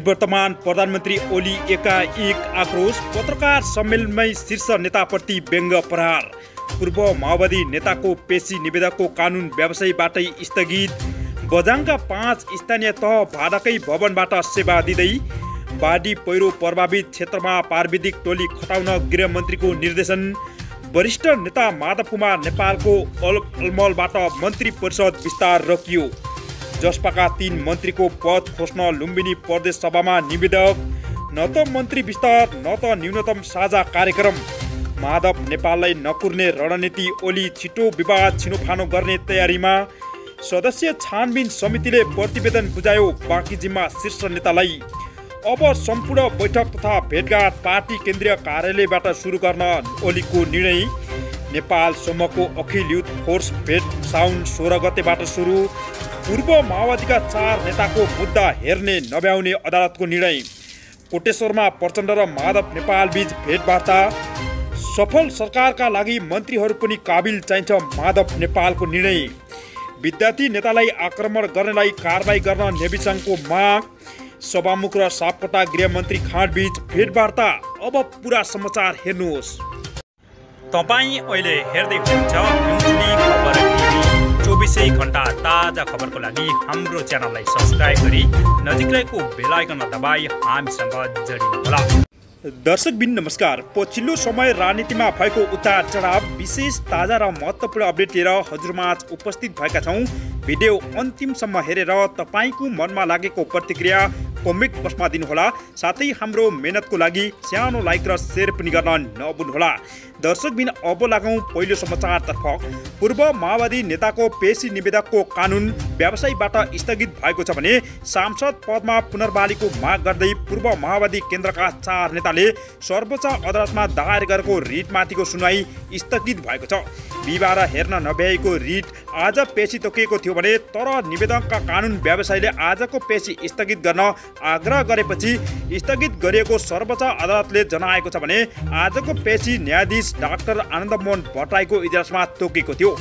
निवर्तमान प्रधानमन्त्री ओली एकाएक आक्रोश, पत्रकार सम्मेलनमै शीर्ष नेताप्रति व्यङ्ग्य प्रहार। पूर्व माओवादी नेताको पेशी निवेदकको कानुन व्यवसायीबाटै स्थगित। बझाङका 5 स्थानीय तह भाडाकै भवनबाट सेवा दिँदै। बाढी पहिरो प्रभावित क्षेत्रमा प्राविधिक टोली खटाउन गृहमन्त्रीको निर्देशन। वरिष्ठ नेता माधव कुमार नेपालको अलमलबाट मन्त्री परिषद विस्तार रोकियो। जसपाका 3 मन्त्रीको पद खोज्न लुम्बिनी प्रदेश सभामा निवेदक। न त मन्त्री विस्तार न त न्यूनतम साझा कार्यक्रम। माधव नेपाललाई नकुर्ने रणनीति। ओली छिटो विवाद छिनोफानो गर्ने तयारीमा। सदस्य छानबिन समितिले प्रतिवेदन बुझायो, बाँकी जिम्मा शीर्ष नेतालाई। अब सम्पूर्ण बैठक तथा भेटघाट पार्टी केन्द्रीय कार्यालयबाट सुरु गर्न ओलीको निर्णय। नेपालसम्मको अखिल युथ फोर्स भेट साउन 16 गतेबाट सुरु। पूर्व माओवादीका 4 नेताको मुद्दा हेर्ने नभ्याउने अदालतको निर्णय। कोटेश्वरमा प्रचण्ड र माधव नेपाल बीच भेटवार्ता। सफल सरकारका लागि मन्त्रीहरू पनि काबिल चाहिन्छ, माधव नेपालको निर्णय। विद्यार्थी नेतालाई आक्रमण गर्नेलाई कारबाही गर्न नेभी सङ्घको माग। सभामुख र सापकोटा गृहमन्त्री खाँड बीच भेटवार्ता। अब पुरा समाचार हेर्नुहोस्। तपाईँ अहिले हेर्दै हुनुहुन्छ खबर टिभी। 24 घण्टा ताजा खबरको लागि हाम्रो च्यानललाई सब्स्क्राइब गरी नजिक रहेको बेल आइकनमा दबाई हामीसँग जोडिनुहोला। दर्शकबिन नमस्कार। पछिल्लो समय राजनीतिमा भएको उतार चढाव, विशेष ताजा र महत्त्वपूर्ण अपडेट लिएर हजुरमाझ उपस्थित भएका छौँ। भिडियो अन्तिमसम्म हेरेर तपाईँको मनमा लागेको प्रतिक्रिया कमेन्ट बक्समा दिनुहोला। साथै हाम्रो मेहनतको लागि सानो लाइक र सेयर पनि गर्न नभुल्नुहोला। दर्शकबिन अब लागौँ पहिलो समाचारतर्फ। पूर्व माओवादी नेताको पेशी निवेदकको कानुन व्यवसायीबाट स्थगित भएको छ भने सांसद पदमा पुनर्बहालीको माग गर्दै पूर्व माओवादी केन्द्रका 4 नेताले सर्वोच्च अदालतमा दायर गरेको रिटमाथिको सुनवाई स्थगित भएको छ। बिहिबार हेर्न नभ्याएको रिट आज पेशी तोकिएको थियो भने तर निवेदकका कानुन व्यवसायीले आजको पेशी स्थगित गर्न आग्रह गरेपछि स्थगित गरिएको सर्वोच्च अदालतले जनाएको छ भने आजको पेशी न्यायाधीश डाक्टर आनन्दमोहन भट्टराईको इजलासमा तोकिएको थियो।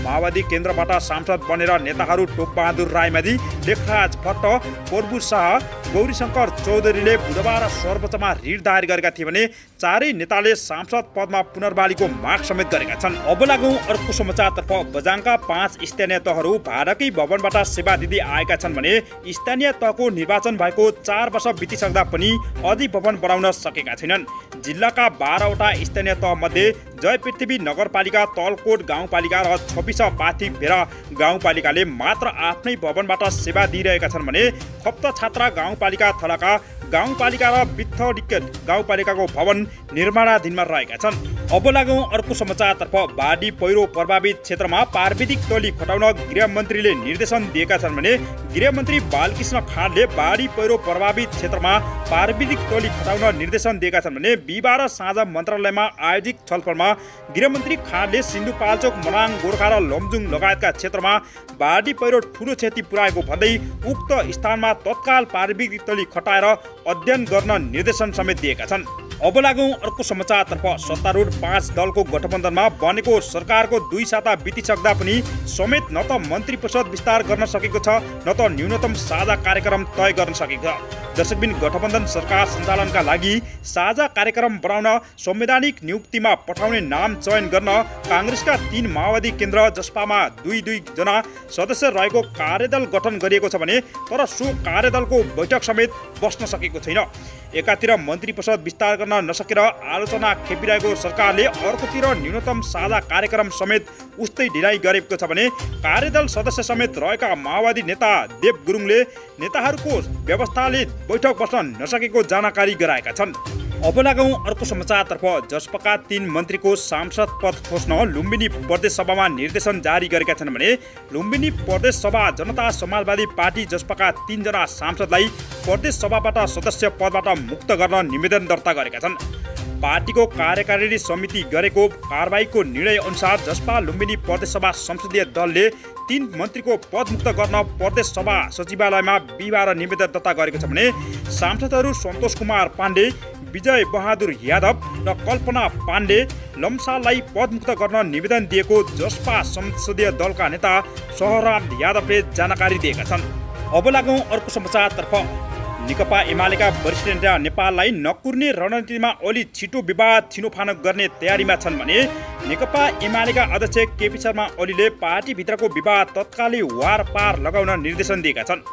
माओवादी केन्द्रबाट सांसद बनेर नेताहरू टोकबहादुर रायमाझी, लेखराज भट्ट, प्रभु शाह, गौरीशङ्कर चौधरीले बुधबार सर्वोच्चमा रिट दायर गरेका थिए भने 4 नेताले सांसद पदमा पुनर्बहालीको माग समेत गरेका छन्। अब लागौँ अर्को समाचारतर्फ। बझाङका 5 स्थानीय तहहरू भाडाकै भवनबाट सेवा दिँदै आएका छन् भने स्थानीय तहको निर्वाचन भएको 4 वर्ष बितिसक्दा पनि अझै भवन बनाउन सकेका छैनन्। जिल्लाका 12वटा स्थानीय तहमध्ये जय पृथ्वी नगरपालिका, तलकोट गाउँपालिका र 26 पाथी भेरा गाउँपालिकाले मात्र आफ्नै भवनबाट सेवा दिइरहेका छन् भने खप्त छात्रा गाउँपालिका, थलाका गाउँपालिका र बित्थडिकेट गाउँपालिकाको भवन निर्माणाधीनमा रहेका छन्। अब लागौँ अर्को समाचारतर्फ। बाढी पहिरो प्रभावित क्षेत्रमा प्राविधिक टोली खटाउन गृहमन्त्रीले निर्देशन दिएका छन् भने गृहमन्त्री बालकृष्ण खाँडले बाढी पहिरो प्रभावित क्षेत्रमा प्राविधिक टोली खटाउन निर्देशन दिएका छन् भने बिहिबार साँझ मन्त्रालयमा आयोजित छलफलमा गृहमन्त्री खाँडले सिन्धुपाल्चोक, मनाङ, गोर्खा र लमजुङ लगायतका क्षेत्रमा बाढी पहिरो ठूलो क्षति पुर्याएको भन्दै उक्त स्थानमा तत्काल प्राविधिक टोली खटाएर अध्ययन गर्न निर्देशन समेत दिएका छन्। अब लागौँ अर्को समाचारतर्फ। सत्तारूढ 5 दलको गठबन्धनमा बनेको सरकारको 2 साता बितिसक्दा पनि समेत न त मन्त्री परिषद विस्तार गर्न सकेको छ न त न्यूनतम साझा कार्यक्रम तय गर्न सकेको छ। दर्शकबिन गठबन्धन सरकार सञ्चालनका लागि साझा कार्यक्रम बनाउन संवैधानिक नियुक्तिमा पठाउने नाम चयन गर्न काङ्ग्रेसका 3 माओवादी केन्द्र जसपामा 2 जना सदस्य रहेको कार्यदल गठन गरिएको छ भने तर सो कार्यदलको बैठक समेत बस्न सकेको छैन। एकातिर मन्त्री परिषद विस्तार गर्न नसकेर आलोचना खेपिरहेको सरकारले अर्कोतिर न्यूनतम साझा कार्यक्रम समेत उस्तै ढिलाइ गरेको छ भने कार्यदल सदस्य समेत रहेका माओवादी नेता देव गुरुङले नेताहरूको व्यवस्थाले बैठक बस्न नसकेको जानकारी गराएका छन्। अब लागौँ अर्को समाचारतर्फ। जसपाका 3 मन्त्रीको सांसद पद खोज्न लुम्बिनी प्रदेश सभामा निर्देशन जारी गरेका छन् भने लुम्बिनी प्रदेश सभा जनता समाजवादी पार्टी जसपाका 3 जना सांसदलाई प्रदेश सभाबाट सदस्य पदबाट मुक्त गर्न निवेदन दर्ता गरेका छन्। पार्टीको कार्यकारिणी समिति गरेको कारबाहीको निर्णय अनुसार जसपा लुम्बिनी प्रदेश सभा संसदीय दलले 3 मन्त्रीको पद मुक्त गर्न प्रदेश सभा सचिवालयमा बिहिबार निवेदन दर्ता गरेको छ भने सांसदहरू सन्तोष कुमार पाण्डे, विजय बहादुर यादव र कल्पना पाण्डे लम्साललाई पदमुक्त गर्न निवेदन दिएको जसपा संसदीय दलका नेता सहराम यादवले जानकारी दिएका छन्। अब लागौँ अर्को समाचारतर्फ। नेकपा एमालेका वरिष्ठ नेता नेपाललाई नकुर्ने रणनीतिमा ओली छिटो विवाद छिनोफानो गर्ने तयारीमा छन् भने नेकपा एमालेका अध्यक्ष केपी शर्मा ओलीले पार्टीभित्रको विवाद तत्कालै वारपार लगाउन निर्देशन दिएका छन्।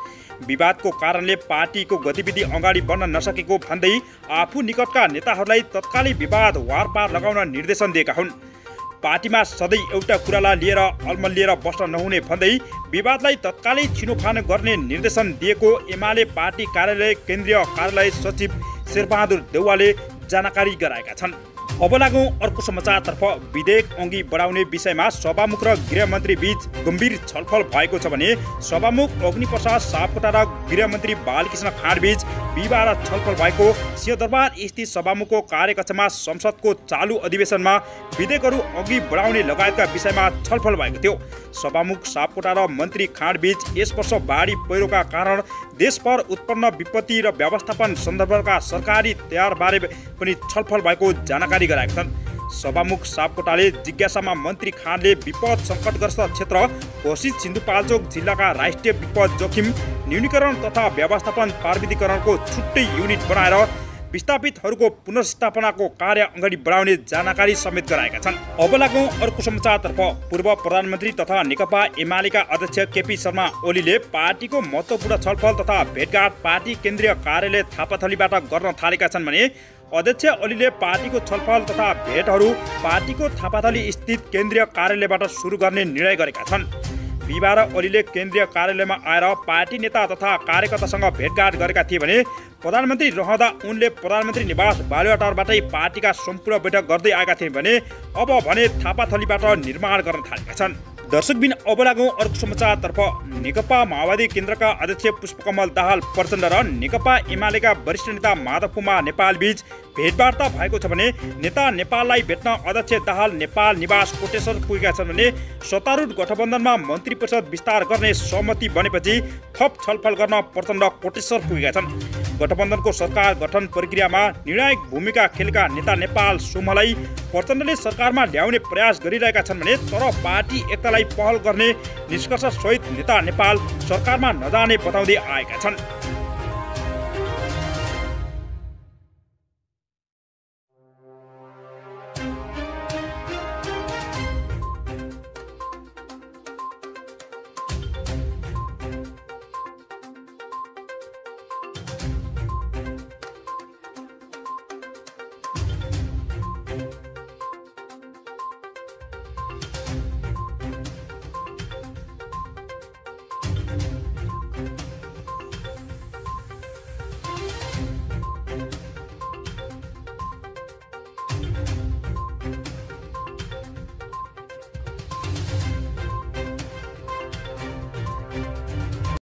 विवादको कारणले पार्टीको गतिविधि अगाडि बढ्न नसकेको भन्दै आफू निकटका नेताहरूलाई तत्कालै विवाद वारपार लगाउन निर्देशन दिएका हुन्। पार्टीमा सधैँ एउटा कुरालाई लिएर अल्मलिएर बस्न नहुने भन्दै विवादलाई तत्कालै छिनोफानो गर्ने निर्देशन दिएको एमाले पार्टी कार्यालय केन्द्रीय कार्यालय सचिव शेरबहादुर देउवाले जानकारी गराएका छन्। अब लागौँ अर्को समाचारतर्फ। विधेयक अघि बढाउने विषयमा सभामुख र गृहमन्त्री बीच गम्भीर छलफल भएको छ भने सभामुख अग्निप्रसाद सापकोटा र गृहमन्त्री बालकृष्ण खाँड बीच बिहिबार छलफल भएको सिंहदरबार स्थित सभामुखको कार्यकक्षमा संसदको चालु अधिवेशनमा विधेयकहरू अघि बढाउने लगायतका विषयमा छलफल भएको थियो। सभामुख सापकोटा र मन्त्री खाँड बीच यस वर्ष बाढी पहिरोका कारण देशभर उत्पन्न विपत्ति र व्यवस्थापन सन्दर्भका सरकारी तयारबारे पनि छलफल भएको जानकारी गराएका छन्। सभामुख सापकोटाले जिज्ञासामा मन्त्री खाँडले विपद सङ्कटग्रस्त क्षेत्र घोषित सिन्धुपाल्चोक जिल्लाका राष्ट्रिय विपद जोखिम न्यूनीकरण तथा व्यवस्थापन प्राविधिकरणको छुट्टै युनिट बनाएर विस्थापितहरूको पुनर्स्थापनाको कार्य अगाडि बढाउने जानकारी समेत गराएका छन्। अब लागौँ अर्को समाचारतर्फ। पूर्व प्रधानमन्त्री तथा नेकपा एमालेका अध्यक्ष केपी शर्मा ओलीले पार्टीको महत्त्वपूर्ण छलफल तथा भेटघाट पार्टी केन्द्रीय कार्यालय थापाथलीबाट गर्न थालेका छन् भने अध्यक्ष ओलीले पार्टीको छलफल तथा भेटहरू पार्टीको थापाथली स्थित केन्द्रीय कार्यालयबाट सुरु गर्ने निर्णय गरेका छन्। बिहिबार ओलीले केन्द्रीय कार्यालयमा आएर पार्टी नेता तथा कार्यकर्तासँग भेटघाट गरेका थिए भने प्रधानमन्त्री रहँदा उनले प्रधानमन्त्री निवास बालुवाटारबाटै पार्टीका सम्पूर्ण बैठक गर्दै आएका थिए भने अब भने थापाथलीबाट निर्माण गर्न थालेका छन्। दर्शकबिन अब लागौँ अर्को समाचारतर्फ। नेकपा माओवादी केन्द्रका अध्यक्ष पुष्पकमल दाहाल प्रचण्ड र नेकपा एमालेका वरिष्ठ नेता माधव कुमार नेपाल बीच भेटवार्ता भएको छ भने नेता नेपाललाई भेट्न अध्यक्ष दाहाल नेपाल निवास कोटेश्वर पुगेका छन् भने सत्तारूढ गठबन्धनमा मन्त्री परिषद विस्तार गर्ने सहमति बनेपछि थप छलफल गर्न प्रचण्ड कोटेश्वर पुगेका छन्। गठबन्धनको सरकार गठन प्रक्रियामा निर्णायक भूमिका खेलेका नेता नेपाल समूहलाई प्रचण्डले सरकारमा ल्याउने प्रयास गरिरहेका छन् भने तर पार्टी एकतालाई पहल गर्ने निष्कर्ष सहित नेता नेपाल सरकारमा नजाने बताउँदै आएका छन्।